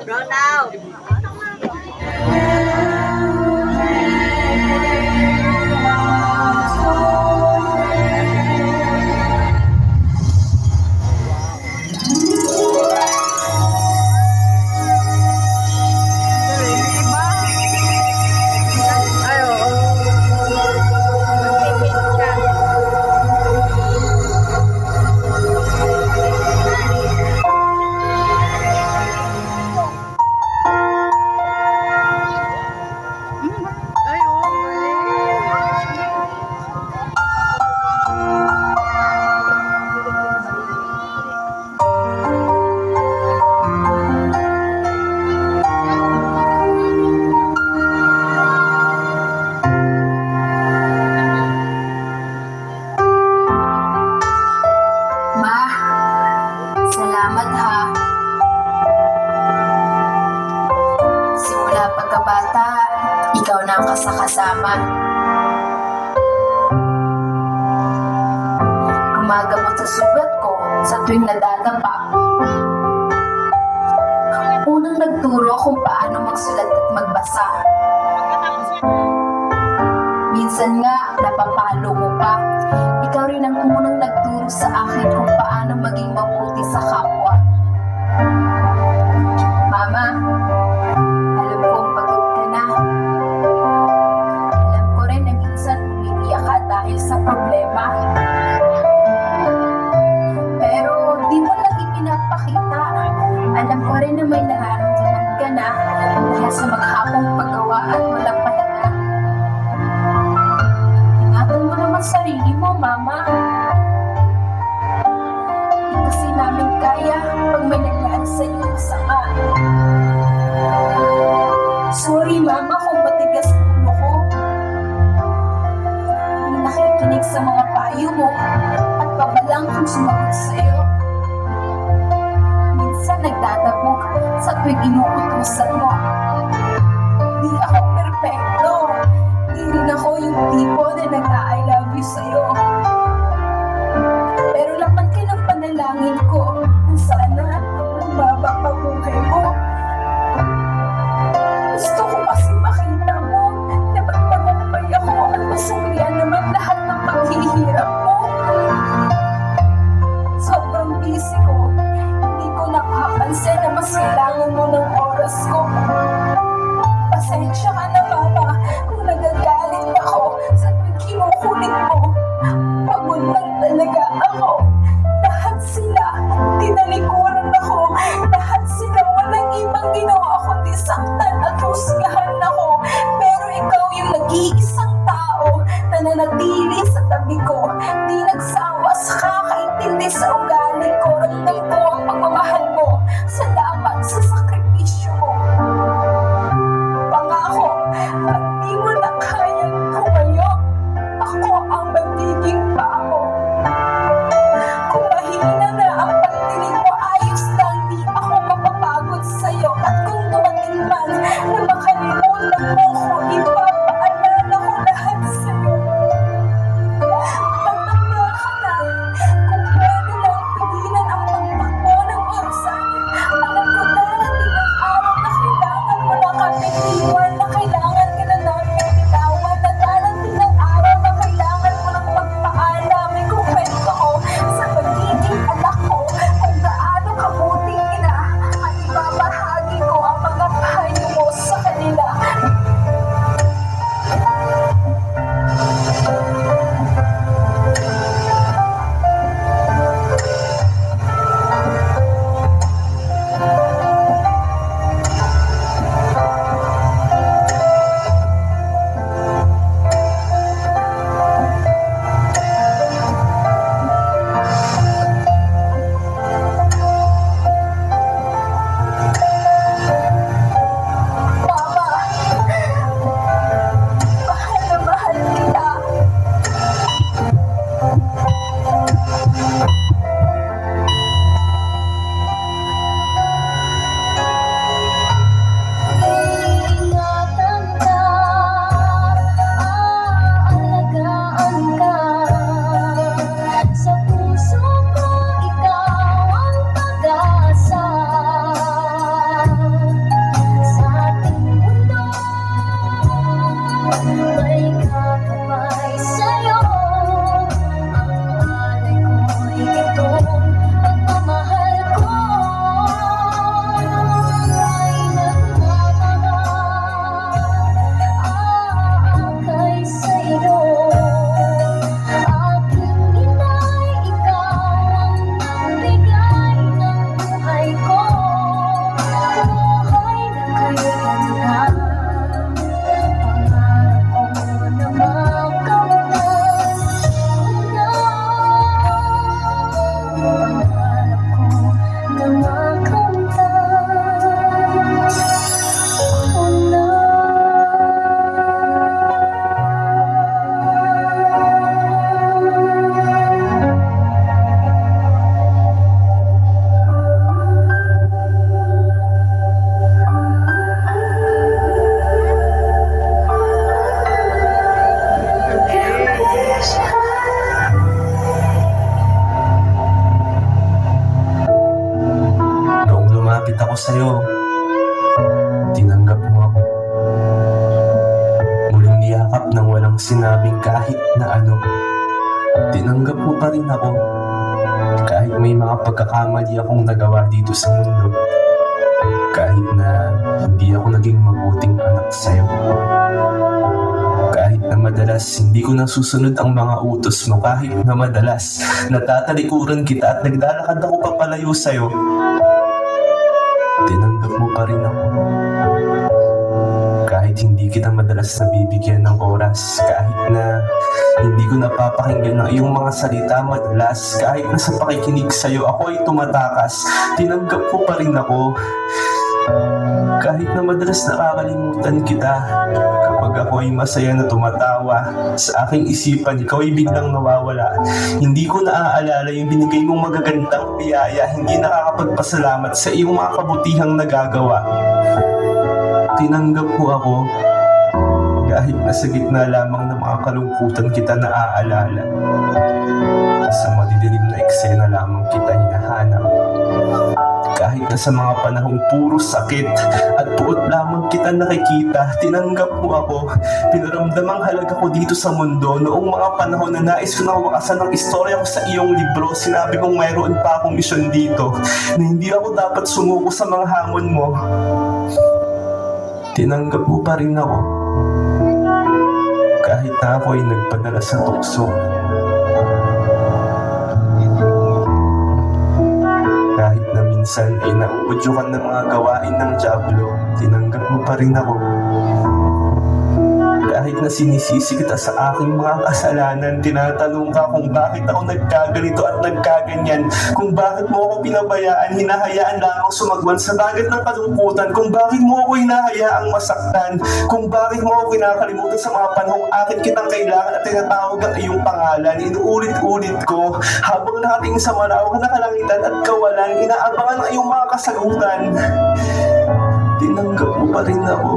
Ronald. Salamat ha. Simula pagkabata, ikaw na ang kasama. Gumagamot sa sugat ko sa tuwing nadadapa. Unang nagturo kung paano magsulat at magbasa. Minsan nga, napapalo mo pa. Ikaw rin ang unang nagturo sa akin kung paano maging mabuti sa kapwa. Mama, alam kong pagod ka na. Alam ko rin na minsan umiiyak ka dahil sa problema. Pero di mo lang ipinapakita. Alam ko rin na may nararamdaman ka na dahil sa maghapong paggawa at walang pahinga. Ingatan mo naman sarili mo, Mama. Hindi kasi namin kaya pag may nangyari sa iyo masama. Sorry, Mama, kung matigas ulo ko. Hindi nakikinig sa mga payo mo at pabalang kung sumagot sa iyo. Minsan nagdadabog sa tuwing inuutusan mo. Di ako perfecto. Di rin ako yung tipo na nag-I love you sa'yo. Pero laman ka ng panalangin ko na sana lumaba pa buhay mo. Gusto ko kasi makita mo na magtagumpay ako at masurian naman lahat ng paghihirap mo. Sobrang busy ko. Hindi ko nakapansin na mas kailangan mo ng oras ko. Pasensya ka na, Mama, kung nagagalit ako sa tuwing kinukulit mo. Pagod lang talaga ako. Lahat sila, tinalikuran ako. Lahat sila, walang ibang ginawa kundi saktan at husgahan ako. Pero ikaw yung nag-iisang tao na nanatili sa tabi ko. Di nagsawa sa kakaintindi sa ugali ko. Ramdam ko ang pagmamahal mo. Salamat sa sakripisyo mo. Pangako, pag di mo na kayang tumayo, ako ang magiging paa mo. Kung mahina na ang pagtingin mo, ayos lang, di ako mapapagod sa'yo. At kung dumating man na makalimutan mo ko, ipapaalala ko lahat sa'yo. Magtanda ka na, kung pwede lang pigilan ang pagtakbo ng orasan. Alam ko darating ang araw na kailangan mo na kami iwan, na kailangan ka na namin bitawan, na darating ang araw na kailangan mo ng pagpaalam. Ikukwento ko sa pagiging anak ko kung gaano kabuting ina at ibabahagi ko ang mga payo mo sa kanila. pangarap ko na makamtan ko na. Noong lumapit ako sa'yo, tinanggap mo ako. Muling niyakap ng walang sinabing kahit na ano. Tinanggap mo pa rin ako. Kahit may mga pagkakamali akong nagawa dito sa mundo. Kahit na hindi ako naging mabuting anak sa'yo. Kahit na madalas hindi ko nasusunod ang mga utos mo. Kahit na madalas natatalikuran kita at naglalakad ako papalayo sa'yo. Tinanggap mo pa rin ako. Kahit hindi kita madalas nabibigyan ng oras, kahit na hindi ko napapakinggan ng iyong mga salita madalas, kahit na sa pakikinig sa'yo ako ay tumatakas, tinanggap mo pa rin ako. Kahit na madalas nakakalimutan kita, kapag ako ay masaya na tumatawa, sa aking isipan ikaw ay biglang nawawala. Hindi ko naaalala yung binigay mong magagandang biyaya, hindi nakakapagpasalamat sa iyong mga kabutihang nagagawa. Tinanggap mo ako, kahit nasa gitna lamang ng mga kalungkutan kita naaalala. Sa madidilim na eksena lamang kita hinahanap. Kahit na sa mga panahong puro sakit at puot lamang kita nakikita, tinanggap mo ako. Pinaramdamang halaga ko dito sa mundo noong mga panahon na nais ko na wakasan ng istorya ko sa iyong libro. Sinabi kong mayroon pa akong misyon dito, na hindi ako dapat sumuko sa mga hamon mo. Tinanggap mo pa rin ako. Kahit na ako ay nagpadala sa tukso. Kahit na minsan ay nauudyukan ng mga gawain ng dyablo, tinanggap mo pa rin ako. Kahit na sinisisi kita sa aking mga kasalanan, tinatanong ka kung bakit ako nagkaganito at nagkaganyan, kung bakit mo ako pinabayaan, hinahayaan lamang sumagwan sa dagat ng kalungkutan, kung bakit mo ako hinahayaang masaktan, kung bakit mo ako kinakalimutan sa mga panahong akin kitang kailangan at tinatawag ang iyong pangalan. Inuulit-ulit ko habang nakatingin sa malawak na kalangitan at kawalan, inaabangan ang iyong mga kasagutan. Tinanggap mo pa rin ako.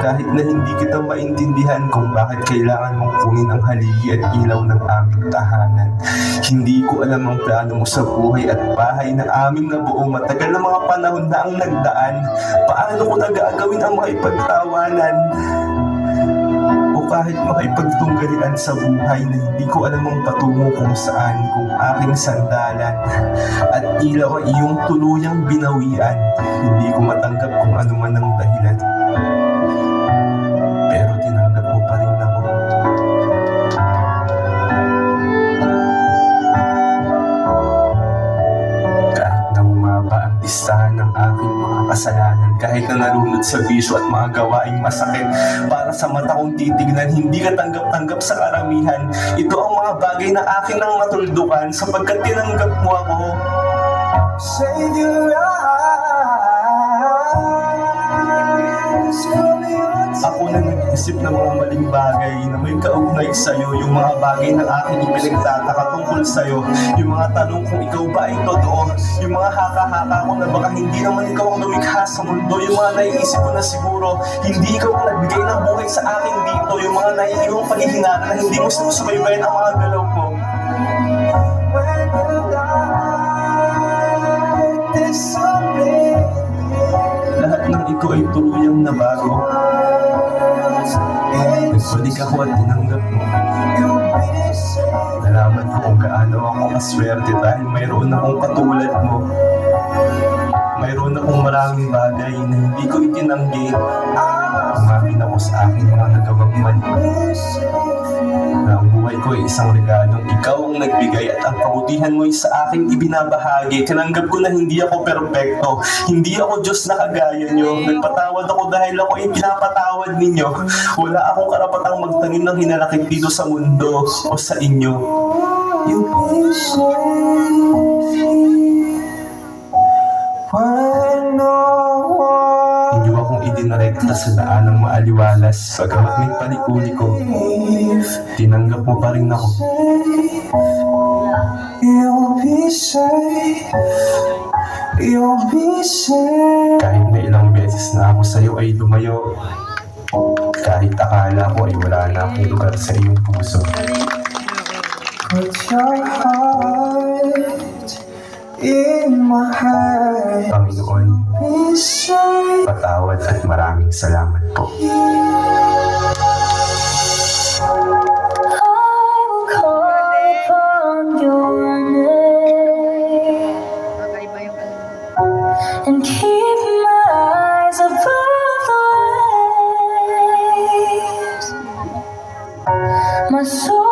Kahit na hindi kita maintindihan kung bakit kailangan mong kunin ang haligi at ilaw ng aming tahanan. Hindi ko alam ang plano mo sa buhay at bahay na aming nabuo. Matagal na mga panahon na ang nagdaan. Paano ko nagagawin ang makipagtawanan? O kahit makipagtunggalian sa buhay na hindi ko alam ang patungo kung saan, kung aking sandalan at ilaw ay iyong tuluyang binawian. Hindi ko matanggap kung ano man ang dahilan. Pero tinanggap mo pa rin ako. Kahit na bumaba ang listahan ng aking mga kasalanan, kahit na nalunod sa bisyo at mga gawaing masakit, para sa mata kong titignan, hindi ka tanggap-tanggap sa karamihan. Ito ang mga bagay na akin ang matuldukan sapagkat tinanggap mo ako. Save your eyes from your ako na nag-isip ng mga maling bagay na may kaugnay sa'yo, yung mga bagay na aking ipinagtataka tungkol sa'yo, yung mga tanong kung ikaw ba ay totoo, yung mga haka-haka ko na baka hindi naman ikaw ang lumikha sa mundo, yung mga naiisip ko na siguro hindi ikaw ang nagbigay ng buhay sa akin dito, yung mga naiiwang paghihinala na hindi mo sinusubaybayan ang mga galaw ko. Lahat ng ito ay tuluyang nabago. Nagbalik ako at tinanggap mo. Nalaman ko kung gaano ako kaswerte dahil mayroon akong katulad mo. Mayroon akong maraming bagay na hindi ko itinanggi. Umamin ako sa aking mga nagawang mali. na ang buhay ko ay isang regalong ikaw ang nagbigay at ang kabutihan mo ay sa aking ibinabahagi. Tinanggap ko na hindi ako perpekto, hindi ako Diyos na kagaya nyo. Nagpatawad ako dahil ako ay pinapatawad ninyo. Wala akong karapatang magtanim ng hinalakit dito sa mundo o sa inyo. You'll be safe when no one Hindi akong idinarekta sa daan ng maaliwalas. Pagamat may paliko-liko, tinanggap mo pa rin ako. You'll be safe. You'll be safe. Kahit na ilang beses na ako sa'yo ay lumayo, kahit akala ko ay wala na akong lugar sa iyong puso. Put your heart in my hand. Panginoon, Be safe. patawad at maraming salamat po. I will call upon your name and keep my eyes above the waves. My soul